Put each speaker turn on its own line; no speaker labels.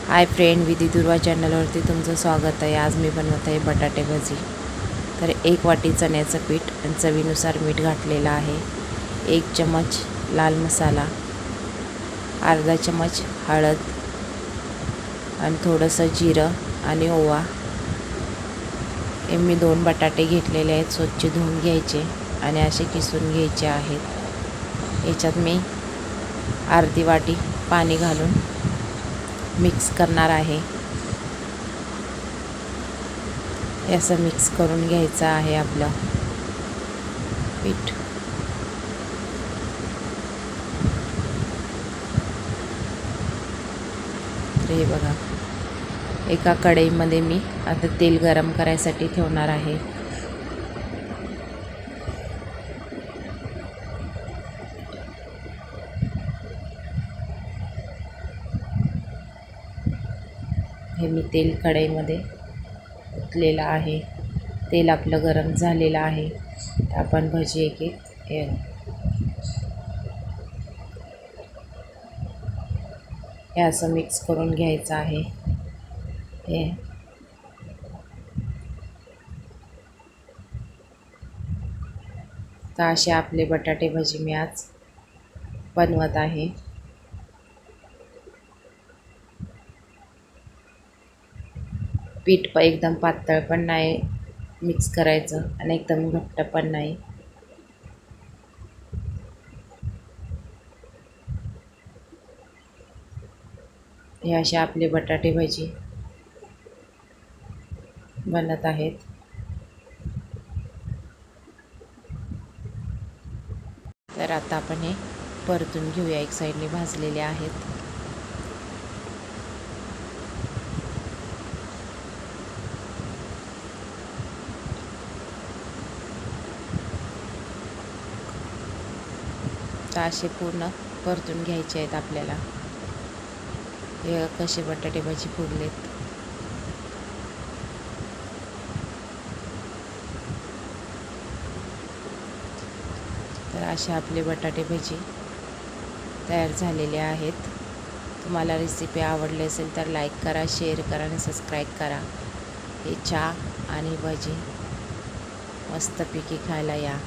Hi friend, विधी दुर्वा चॅनलवरती तुमचं स्वागत आहे। आज मी बनवत आहे बटाटे भजी। तर 1 वाटी चण्याचं पीठ आणि चवीनुसार मीठ घातलेलं आहे, 1 चमच लाल मसाला, अर्धा चमच हळद आणि थोडंसं जिरं आणि ओवा। हे मी 2 बटाटे घेतलेले आहेत, स्वच्छ धुवून घ्यायचे आणि असे किसून घ्यायचे आहेत। याच्यात मी अर्धी वाटी पाणी घालून मिक्स करणार आहे। असं मिक्स करून घ्यायचं आहे आपलं पीठ। तर हे बघा, एका कढईमध्ये मी आता तेल गरम करायसाठी ठेवणार आहे। हे मी तेल कढईमध्ये ओतलेलं आहे। तेल आपलं गरम झालेलं आहे। आपण भजी एक एक हे असं मिक्स करून घ्यायचं आहे। हे तर असे आपले बटाटे भजी मी आज बनवत आहे। पीठ एकदम पातळ पण नाही मिक्स करायचं आणि एकदम घट्ट पण नाही। हे असे आपले बटाटे भजी बनत आहेत। तर आता आपण हे परतून घेऊया। एक साईडने भाजलेले आहेत। तर असे पूर्ण परतून घ्यायचे आहेत आपल्याला। हे कसे बटाटे भजी फुगलेत। तर असे आपले बटाटे भजी तयार झालेले आहेत। तुम्हाला रेसिपी आवडली असेल तर लाईक करा, शेअर करा आणि सबस्क्राईब करा। हे चहा आणि भजी मस्तपैकी खायला या।